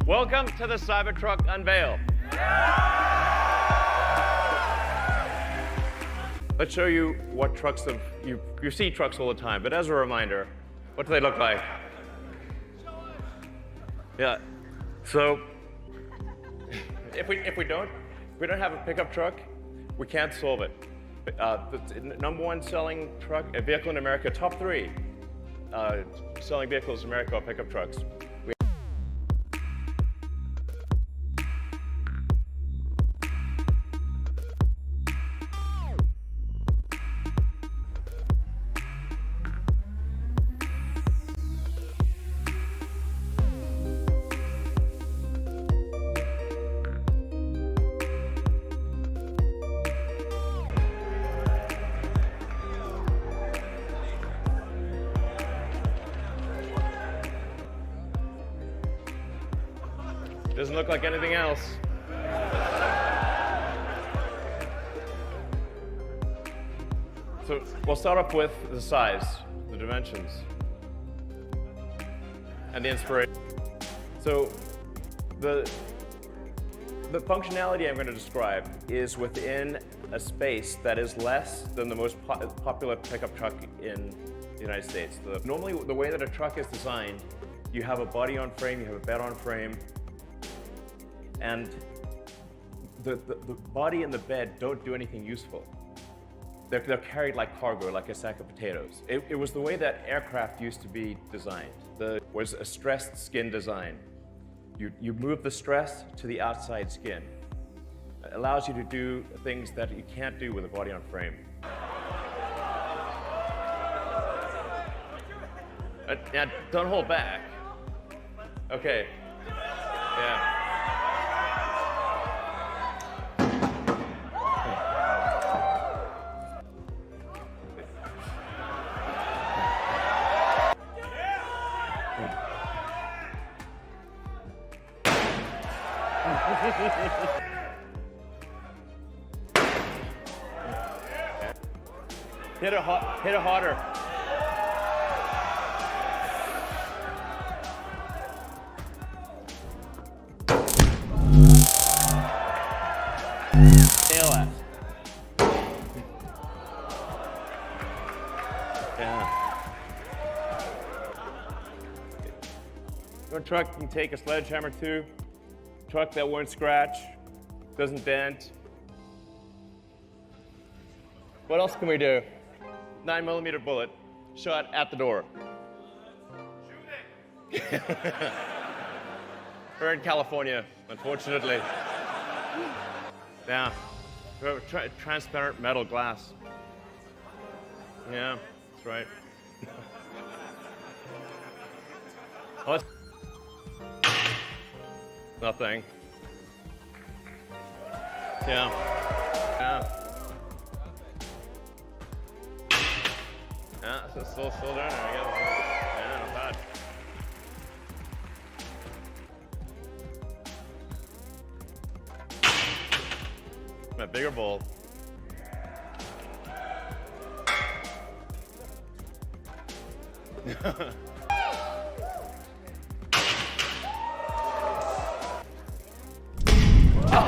Welcome to the Cybertruck unveil. Let's show you what trucks you see trucks all the time, but as a reminder, what do they look like? Yeah. So if we don't have a pickup truck, we can't solve it. The number one selling vehicle in America, top three selling vehicles in America are pickup trucks. Doesn't look like anything else. So we'll start off with the size, the dimensions, and the inspiration. So the functionality I'm going to describe is within a space that is less than the most popular pickup truck in the United States. Normally, the way that a truck is designed, you have a body on frame, you have a bed on frame, and the body and the bed don't do anything useful. They're carried like cargo, like a sack of potatoes. It was the way that aircraft used to be designed. Was a stressed skin design. You move the stress to the outside skin. It allows you to do things that you can't do with a body on frame. Now, don't hold back. Okay. Yeah. Hit it harder. Nail it. Yeah. Your truck can take a sledgehammer too. Truck that won't scratch, doesn't dent. What else can we do? 9mm bullet, shot at the door. Shooting! We're in California, unfortunately. Yeah, transparent metal glass. Yeah, that's right. Oh, nothing. Yeah. Yeah. Yeah, it's still down there, I guess. Yeah, not bad. A bigger bowl.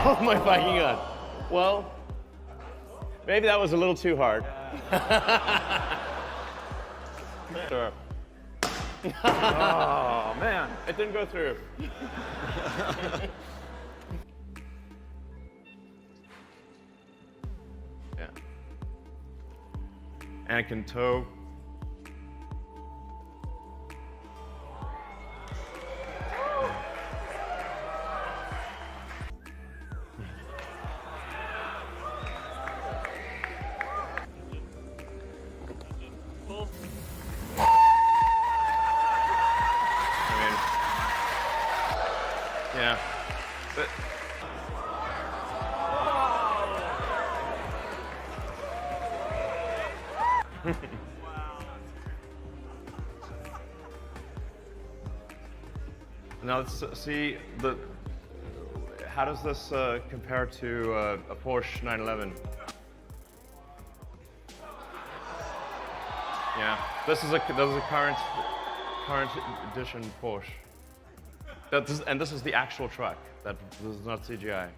Oh my fucking God. Well, maybe that was a little too hard. Sure. Oh, man. It didn't go through. Yeah. And can tow. Yeah. But now let's see how does this compare to a Porsche 911? Yeah, this is a current edition Porsche. And this is the actual truck. This is not CGI.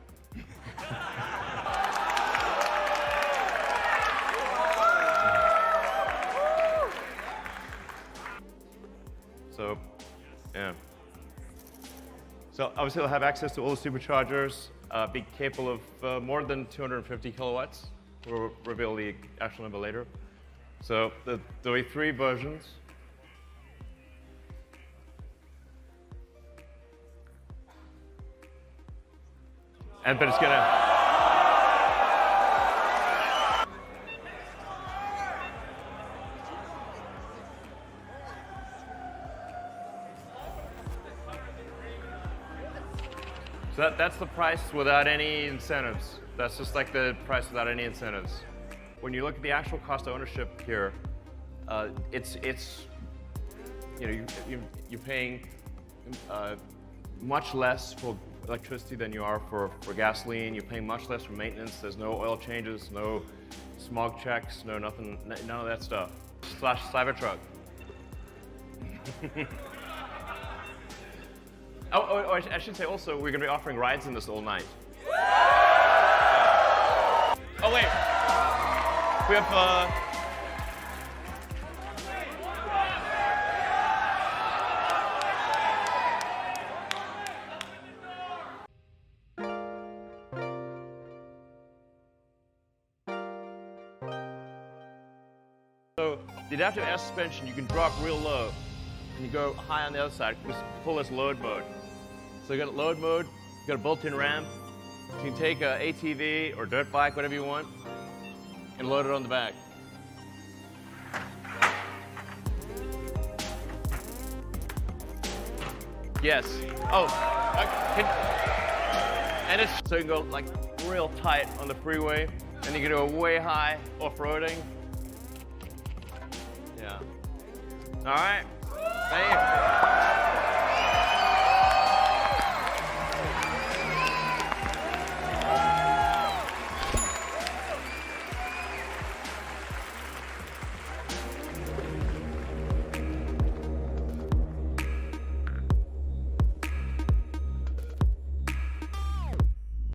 So, yeah. So obviously it'll have access to all the superchargers, be capable of more than 250 kilowatts. We'll reveal the actual number later. So there'll be 3 versions. But it's gonna. So that's the price without any incentives. That's just like the price without any incentives. When you look at the actual cost of ownership here, it's you're paying much less for electricity than you are for gasoline. You're paying much less for maintenance. There's no oil changes, no smog checks, no nothing, none of that stuff. / Cybertruck. Oh, I should say also, we're going to be offering rides in this all night. Oh, wait. We have, So, the adaptive air suspension, you can drop real low, and you go high on the other side. Just pull this load mode. So you got load mode, you got a built-in ramp. You can take a ATV or dirt bike, whatever you want, and load it on the back. Yes. Oh, and it's so you can go like real tight on the freeway, and you can go way high off-roading. Yeah. All right. Thank you.